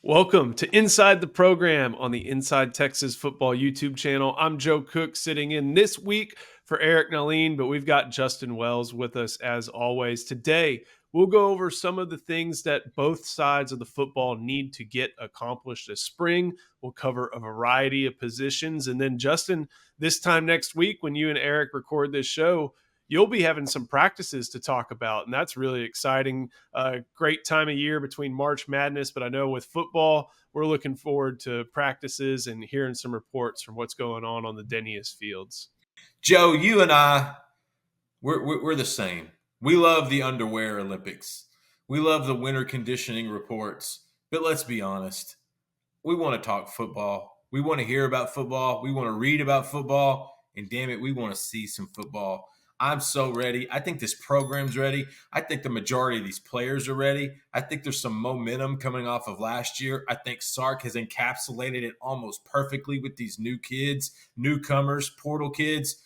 Welcome to Inside the Program on the Inside Texas Football YouTube channel. I'm Joe Cook sitting in this week for Eric Naleen, but we've got Justin Wells with us as always. Today, we'll go over some of the things that both sides of the football need to get accomplished this spring. We'll cover a variety of positions. And then, Justin, this time next week, when you and Eric record this show, you'll be having some practices to talk about, and that's really exciting. Great time of year between March Madness, but I know with football, we're looking forward to practices and hearing some reports from what's going on the Denny's fields. Joe, you and I, we're the same. We love the underwear Olympics. We love the winter conditioning reports. But let's be honest, we want to talk football. We want to hear about football. We want to read about football. And damn it, we want to see some football. I'm so ready. I think this program's ready. I think the majority of these players are ready. I think there's some momentum coming off of last year. I think Sark has encapsulated it almost perfectly with these new kids, newcomers, portal kids.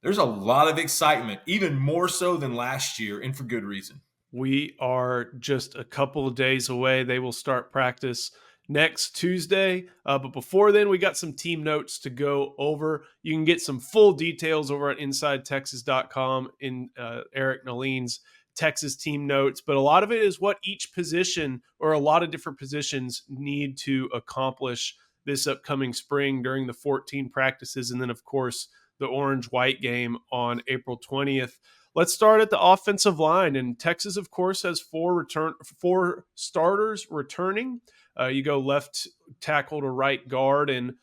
There's a lot of excitement, even more so than last year, and for good reason. We are just a couple of days away. They will start practice next Tuesday. But before then, we got some team notes to go over. You can get some full details over at InsideTexas.com in Eric Naleen's Texas team notes. But a lot of it is what each position or a lot of different positions need to accomplish this upcoming spring during the 14 practices. And then, of course, the orange-white game on April 20th. Let's start at the offensive line. And Texas, of course, has four starters returning. You go left tackle to right guard, and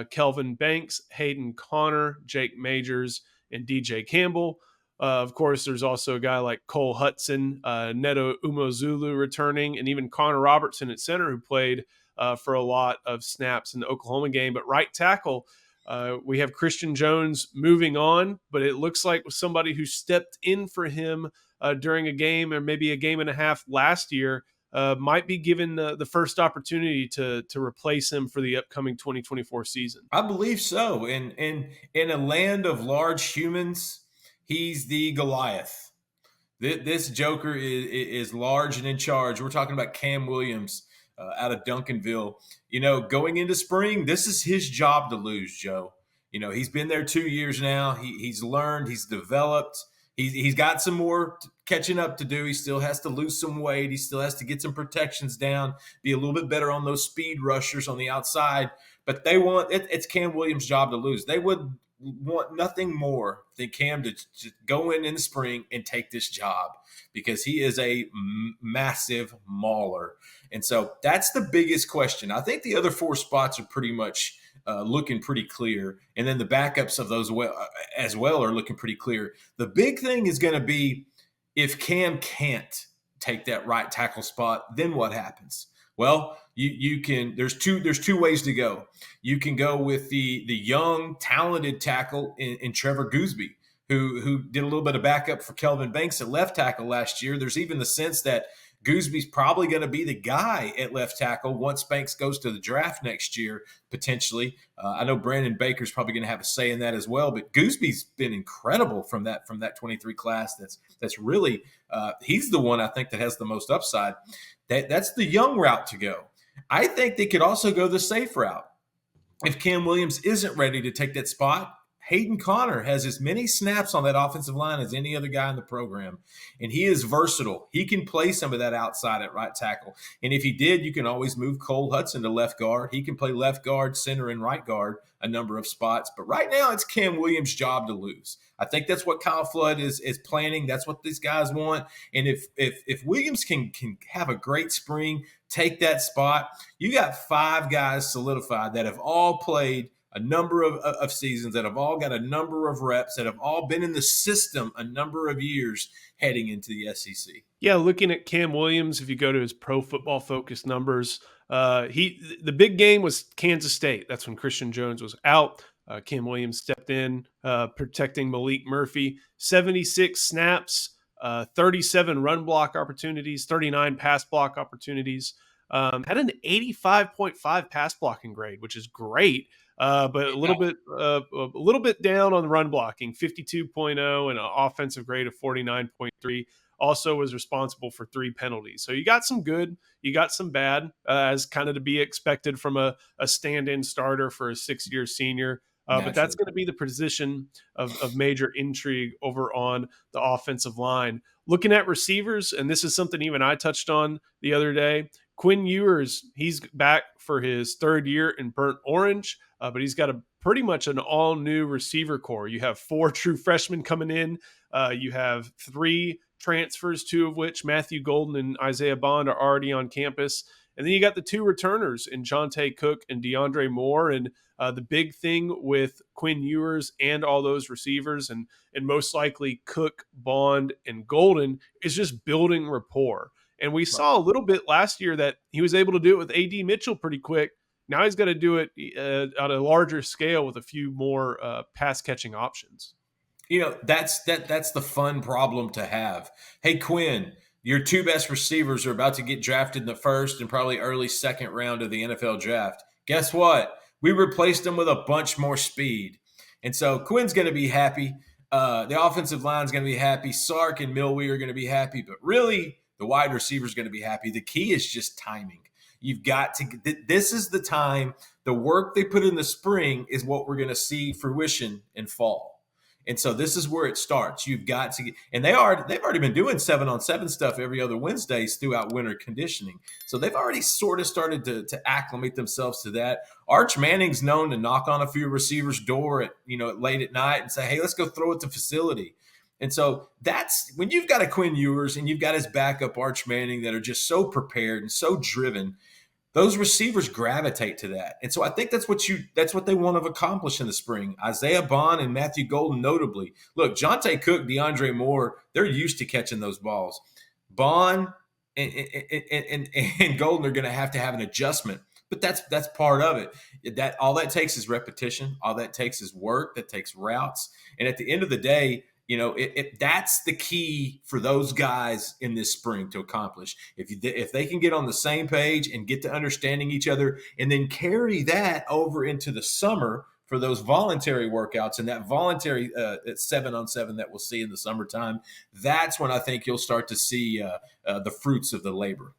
Kelvin Banks, Hayden Connor, Jake Majors, and DJ Campbell. Of course, there's also a guy like Cole Hudson, Neto Umozulu returning, and even Connor Robertson at center, who played for a lot of snaps in the Oklahoma game. But right tackle, we have Christian Jones moving on, but it looks like somebody who stepped in for him during a game or maybe a game and a half last year might be given the first opportunity to replace him for the upcoming 2024 season. I believe so. And in a land of large humans, he's the Goliath. This Joker is large and in charge. We're talking about Cam Williams out of Duncanville. You know, going into spring, this is his job to lose, Joe. You know, he's been there 2 years now. He's learned, he's developed. He's got some more catching up to do. He still has to lose some weight. He still has to get some protections down, be a little bit better on those speed rushers on the outside. But it's Cam Williams' job to lose. They would want nothing more than Cam to go in the spring and take this job because he is a massive mauler. And so that's the biggest question. I think the other four spots are pretty much looking pretty clear. And then the backups of those as well are looking pretty clear. The big thing is going to be if Cam can't take that right tackle spot, then what happens? Well, you can. There's two ways to go. You can go with the young, talented tackle in Trevor Goosby, who did a little bit of backup for Kelvin Banks at left tackle last year. There's even the sense that Goosby's probably going to be the guy at left tackle once Banks goes to the draft next year, potentially. I know Brandon Baker's probably going to have a say in that as well, but Goosby's been incredible from that 23 class. That's really he's the one I think that has the most upside. That's the young route to go. I think they could also go the safe route. If Cam Williams isn't ready to take that spot, Hayden Connor has as many snaps on that offensive line as any other guy in the program, and he is versatile. He can play some of that outside at right tackle, and if he did, you can always move Cole Hudson to left guard. He can play left guard, center, and right guard a number of spots, but right now it's Cam Williams' job to lose. I think that's what Kyle Flood is planning. That's what these guys want, and if Williams can have a great spring, take that spot, you got five guys solidified that have all played a number of seasons, that have all got a number of reps, that have all been in the system a number of years heading into the SEC. Yeah, looking at Cam Williams, if you go to his Pro Football Focus numbers, the big game was Kansas State. That's when Christian Jones was out. Cam Williams stepped in, protecting Malik Murphy. 76 snaps, 37 run block opportunities, 39 pass block opportunities. Had an 85.5 pass blocking grade, which is great. But a little bit down on the run blocking, 52.0, and an offensive grade of 49.3. also was responsible for 3 penalties. So you got some good, you got some bad, as kind of to be expected from a stand-in starter for a 6-year senior. But that's Naturally. going to be the position of major intrigue over on the offensive line. Looking at receivers, and this is something even I touched on the other day, Quinn Ewers, he's back for his 3rd year in burnt orange, but he's got a pretty much an all new receiver core. You have 4 true freshmen coming in. You have 3 transfers, 2 of which, Matthew Golden and Isaiah Bond, are already on campus. And then you got the 2 returners in Jonte Cook and DeAndre Moore. And the big thing with Quinn Ewers and all those receivers, and most likely Cook, Bond, and Golden, is just building rapport. And we Right. saw a little bit last year that he was able to do it with AD Mitchell pretty quick. Now he's got to do it at a larger scale with a few more pass catching options. That's the fun problem to have. Hey, Quinn, your 2 best receivers are about to get drafted in the first and probably early second round of the NFL draft. Guess what? We replaced them with a bunch more speed. And so Quinn's going to be happy. The offensive line is going to be happy. Sark and Milwee are going to be happy. But really, the wide receiver is going to be happy. The key is just timing. You've got to, this is the time. The work they put in the spring is what we're going to see fruition in fall. And so this is where it starts. You've got to get, and they've already been doing 7-on-7 stuff every other Wednesdays throughout winter conditioning. So they've already sort of started to acclimate themselves to that. Arch Manning's known to knock on a few receivers' door at late at night and say, "Hey, let's go throw at the facility." And so that's when you've got a Quinn Ewers and you've got his backup Arch Manning that are just so prepared and so driven. Those receivers gravitate to that. And so I think that's what they want to accomplish in the spring. Isaiah Bond and Matthew Golden notably. Look, Jonte Cook, DeAndre Moore, they're used to catching those balls. Bond and Golden are going to have an adjustment, but that's part of it. That all that takes is repetition. All that takes is work. That takes routes. And at the end of the day, that's the key for those guys in this spring to accomplish. If they can get on the same page and get to understanding each other, and then carry that over into the summer for those voluntary workouts and that voluntary 7-on-7 that we'll see in the summertime, that's when I think you'll start to see the fruits of the labor.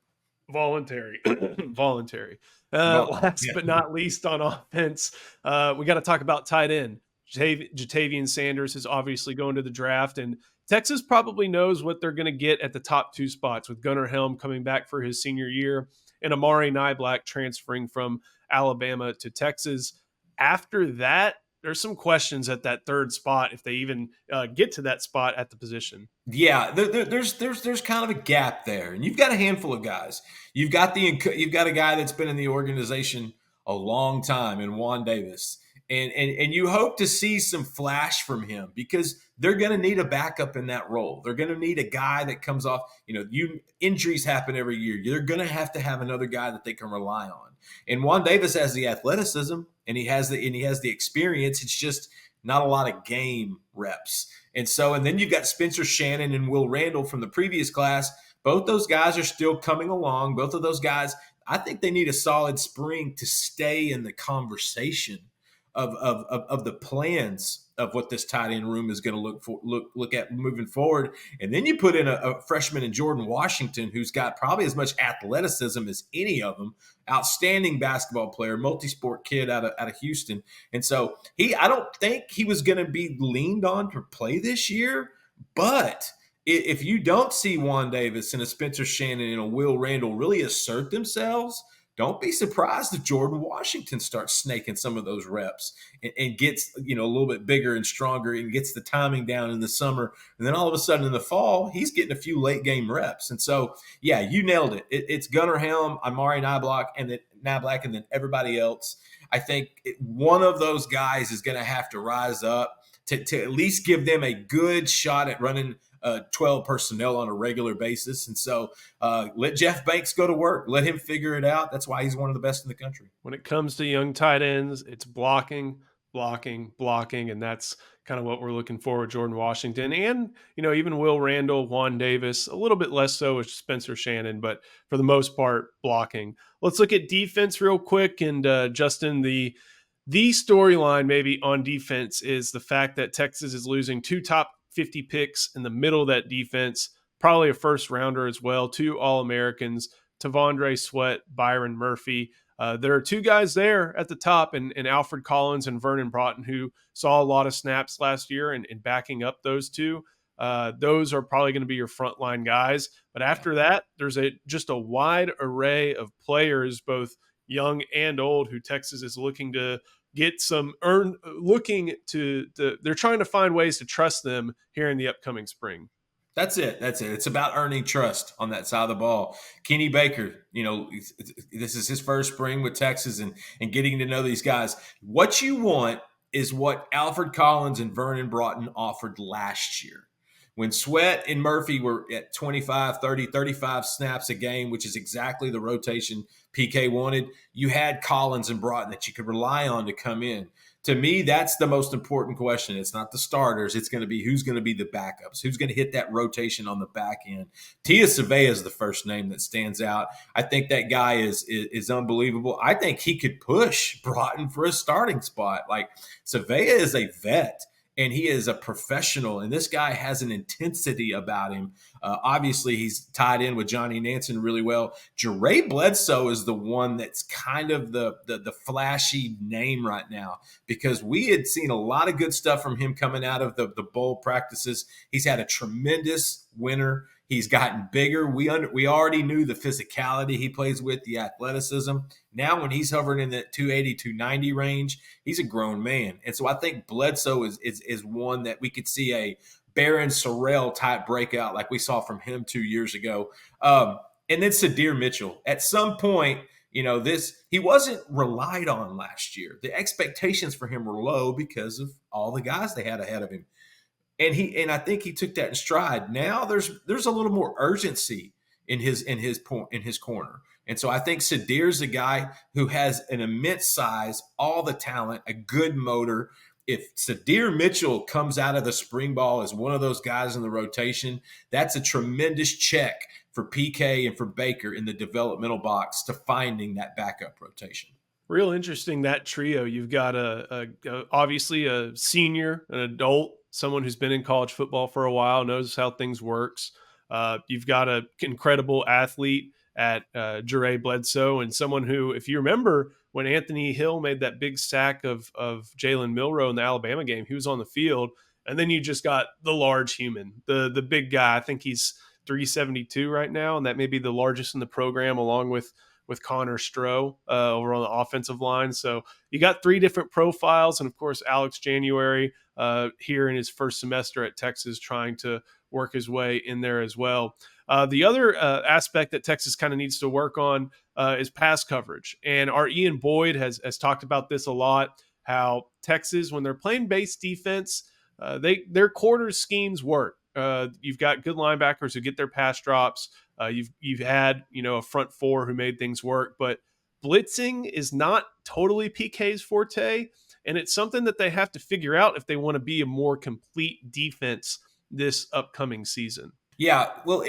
Voluntary. Voluntary. Well, Last yeah. but not least on offense, we got to talk about tight end. Jatavian Sanders is obviously going to the draft, and Texas probably knows what they're going to get at the top 2 spots, with Gunnar Helm coming back for his senior year and Amari Niblack transferring from Alabama to Texas. After that, there's some questions at that 3rd spot if they even get to that spot at the position. Yeah, there's kind of a gap there, and you've got a handful of guys. You've got a guy that's been in the organization a long time in Juan Davis. And you hope to see some flash from him because they're going to need a backup in that role. They're going to need a guy that comes off, injuries happen every year. They're going to have another guy that they can rely on. And Juan Davis has the athleticism and he has the experience. It's just not a lot of game reps. And then you've got Spencer Shannon and Will Randall from the previous class. Both those guys are still coming along. Both of those guys, I think they need a solid spring to stay in the conversation of the plans of what this tight end room is going to look at moving forward. And then you put in a freshman in Jordan Washington, who's got probably as much athleticism as any of them. Outstanding basketball player, multi-sport kid out of Houston. And so I don't think he was going to be leaned on to play this year, but if you don't see Juan Davis and a Spencer Shannon and a Will Randall really assert themselves, don't be surprised if Jordan Washington starts snaking some of those reps and gets, a little bit bigger and stronger and gets the timing down in the summer. And then all of a sudden in the fall, he's getting a few late game reps. And so, yeah, you nailed it. It's Gunnar Helm, Amari Niblack, and then everybody else. I think one of those guys is going to have to rise up to at least give them a good shot at running 12 personnel on a regular basis. And so let Jeff Banks go to work. Let him figure it out. That's why he's one of the best in the country. When it comes to young tight ends, it's blocking, and that's kind of what we're looking for with Jordan Washington. And, even Will Randall, Juan Davis, a little bit less so with Spencer Shannon, but for the most part, blocking. Let's look at defense real quick. And Justin, the storyline maybe on defense is the fact that Texas is losing 2 top 50 picks in the middle of that defense. probably a first rounder as well. Two All-Americans, Tavondre Sweat, Byron Murphy. There are two guys there at the top, and Alfred Collins and Vernon Broughton, who saw a lot of snaps last year, and backing up those two. Those are probably going to be your frontline guys. But after that, there's just a wide array of players, both young and old, who Texas is looking to get some they're trying to find ways to trust them here in the upcoming spring. That's it. That's it. It's about earning trust on that side of the ball. Kenny Baker, this is his first spring with Texas and getting to know these guys. What you want is what Alfred Collins and Vernon Broughton offered last year. When Sweat and Murphy were at 25, 30, 35 snaps a game, which is exactly the rotation PK wanted, you had Collins and Broughton that you could rely on to come in. To me, that's the most important question. It's not the starters. It's going to be who's going to be the backups, who's going to hit that rotation on the back end. Tia Savea is the first name that stands out. I think that guy is unbelievable. I think he could push Broughton for a starting spot. Like, Savea is a vet, and he is a professional, and this guy has an intensity about him. Obviously, he's tied in with Johnny Nansen really well. Jere Bledsoe is the one that's kind of the flashy name right now, because we had seen a lot of good stuff from him coming out of the bowl practices. He's had a tremendous winter. He's gotten bigger. We already knew the physicality he plays with, the athleticism. Now when he's hovering in that 280, 290 range, he's a grown man. And so I think Bledsoe is one that we could see a Barron Sorrell type breakout like we saw from him 2 years ago. And then Sadir Mitchell. At some point, he wasn't relied on last year. The expectations for him were low because of all the guys they had ahead of him. And I think he took that in stride. Now there's a little more urgency in his corner. And so I think Sadir's a guy who has an immense size, all the talent, a good motor. If Sadir Mitchell comes out of the spring ball as one of those guys in the rotation, that's a tremendous check for PK and for Baker in the developmental box to finding that backup rotation. Real interesting, that trio. You've got obviously a senior, an adult, someone who's been in college football for a while, knows how things works. You've got an incredible athlete at Jere Bledsoe, and someone who, if you remember, when Anthony Hill made that big sack of Jalen Milroe in the Alabama game, he was on the field. And then you just got the large human, the big guy. I think he's 372 right now, and that may be the largest in the program, along with Connor Stroh over on the offensive line. So you got three different profiles. And of course, Alex January here in his first semester at Texas, trying to work his way in there as well. The other aspect that Texas kind of needs to work on is pass coverage. And our Ian Boyd has talked about this a lot, how Texas, when they're playing base defense, their quarter schemes work. You've got good linebackers who get their pass drops. You've had a front four who made things work, but blitzing is not totally PK's forte, and it's something that they have to figure out if they want to be a more complete defense this upcoming season. Yeah, well,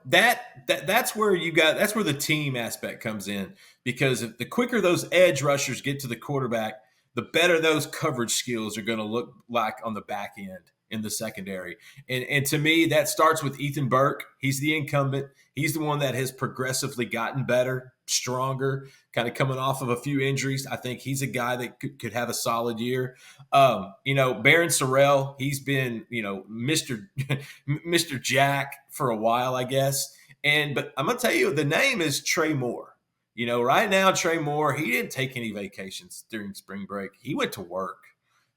that's where that's where the team aspect comes in, because if the quicker those edge rushers get to the quarterback, the better those coverage skills are going to look like on the back end in the secondary. And to me, that starts with Ethan Burke. He's the incumbent. He's the one that has progressively gotten better, stronger, kind of coming off of a few injuries. I think he's a guy that could have a solid year. Barron Sorrell, he's been, Mr. Mr. Jack for a while, I guess. But I'm going to tell you, the name is Trey Moore. Right now, Trey Moore, he didn't take any vacations during spring break. He went to work.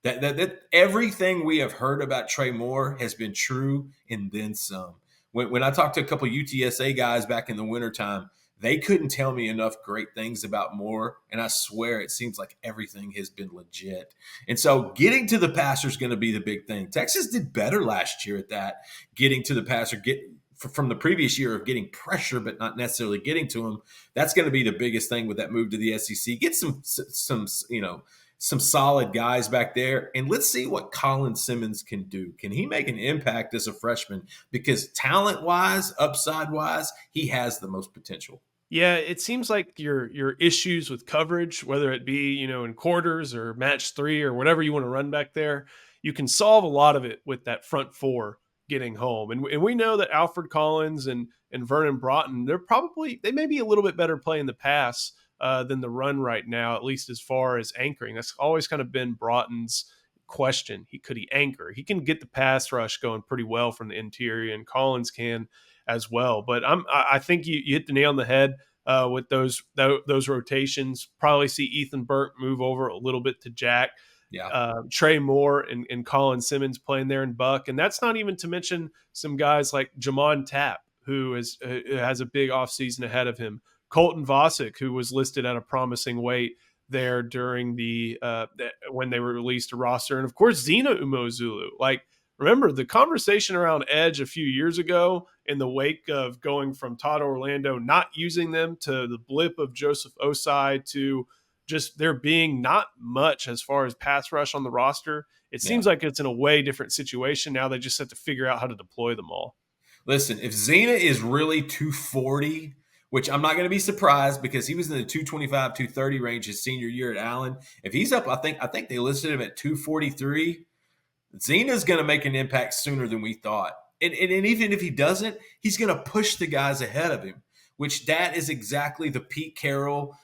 That everything we have heard about Trey Moore has been true and then some. When I talked to a couple of UTSA guys back in the wintertime, they couldn't tell me enough great things about Moore, and I swear it seems like everything has been legit. And so getting to the passer is going to be the big thing. Texas did better last year at that, getting to the passer, from the previous year of getting pressure but not necessarily getting to him. That's going to be the biggest thing with that move to the SEC. Get some solid guys back there. And let's see what Colin Simmons can do. Can he make an impact as a freshman? Because talent-wise, upside-wise, he has the most potential. Yeah, it seems like your issues with coverage, whether it be, in quarters or match 3 or whatever you want to run back there, you can solve a lot of it with that front four. getting home. And we know that Alfred Collins and Vernon Broughton, they may be a little bit better playing the pass than the run right now, at least as far as anchoring. That's always kind of been Broughton's question. Could he anchor? He can get the pass rush going pretty well from the interior, and Collins can as well. But I think you hit the nail on the head with those rotations. Probably see Ethan Burke move over a little bit to Jack. Yeah. Trey Moore and Colin Simmons playing there in Buck. And that's not even to mention some guys like Jamon Tapp, who has a big offseason ahead of him. Colton Vasek, who was listed at a promising weight there during when they were released to roster. And of course, Zena Umozulu. Like, remember the conversation around edge a few years ago in the wake of going from Todd Orlando not using them to the blip of Joseph Osai to just there being not much as far as pass rush on the roster. It seems like it's in a way different situation now. They just have to figure out how to deploy them all. Listen, if Zena is really 240, which I'm not going to be surprised because he was in the 225, 230 range his senior year at Allen. If he's up, I think they listed him at 243. Zena's going to make an impact sooner than we thought. And even if he doesn't, he's going to push the guys ahead of him, which that is exactly the Pete Carroll,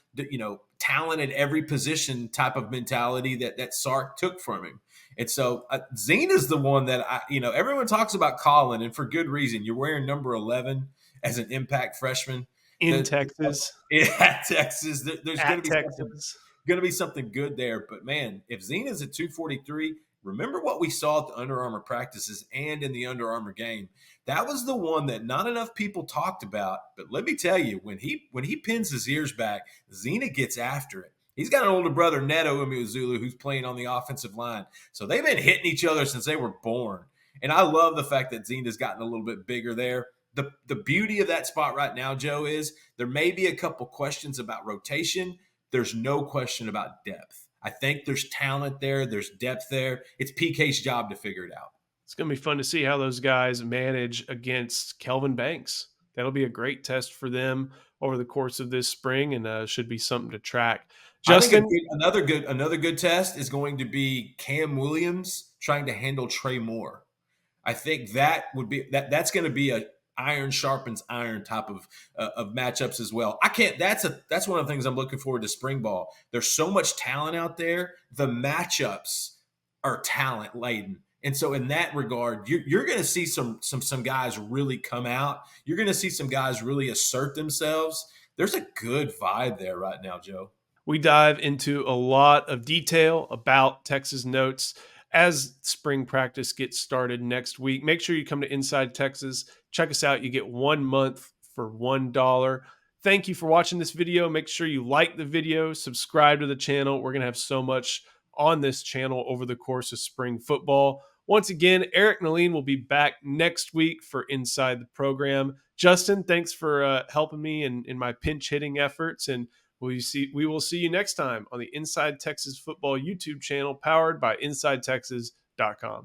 talent at every position type of mentality that Sark took from him. And so Zena's the one that everyone talks about Colin, and for good reason. You're wearing number 11 as an impact freshman in Texas. At Texas, there's going to be something good there. But man, if Zena's at 243, remember what we saw at the Under Armour practices and in the Under Armour game. That was the one that not enough people talked about. But let me tell you, when he pins his ears back, Zena gets after it. He's got an older brother, Neto Umozulu, who's playing on the offensive line. So they've been hitting each other since they were born. And I love the fact that Zena's gotten a little bit bigger there. The beauty of that spot right now, Joe, is there may be a couple questions about rotation. There's no question about depth. I think there's talent there. There's depth there. It's PK's job to figure it out. It's going to be fun to see how those guys manage against Kelvin Banks. That'll be a great test for them over the course of this spring, and should be something to track. Justin, another good test is going to be Cam Williams trying to handle Trey Moore. I think that would be that's going to be a iron sharpens iron type of matchups as well. That's one of the things I'm looking forward to spring ball. There's so much talent out there. The matchups are talent laden. And so in that regard, you're going to see some guys really come out. You're going to see some guys really assert themselves. There's a good vibe there right now, Joe. We dive into a lot of detail about Texas Notes as spring practice gets started next week. Make sure you come to Inside Texas. Check us out. You get 1 month for $1. Thank you for watching this video. Make sure you like the video, subscribe to the channel. We're going to have so much on this channel over the course of spring football. Once again, Eric Naline will be back next week for Inside the Program. Justin, thanks for helping me in my pinch hitting efforts, and we will see you next time on the Inside Texas Football YouTube channel powered by InsideTexas.com.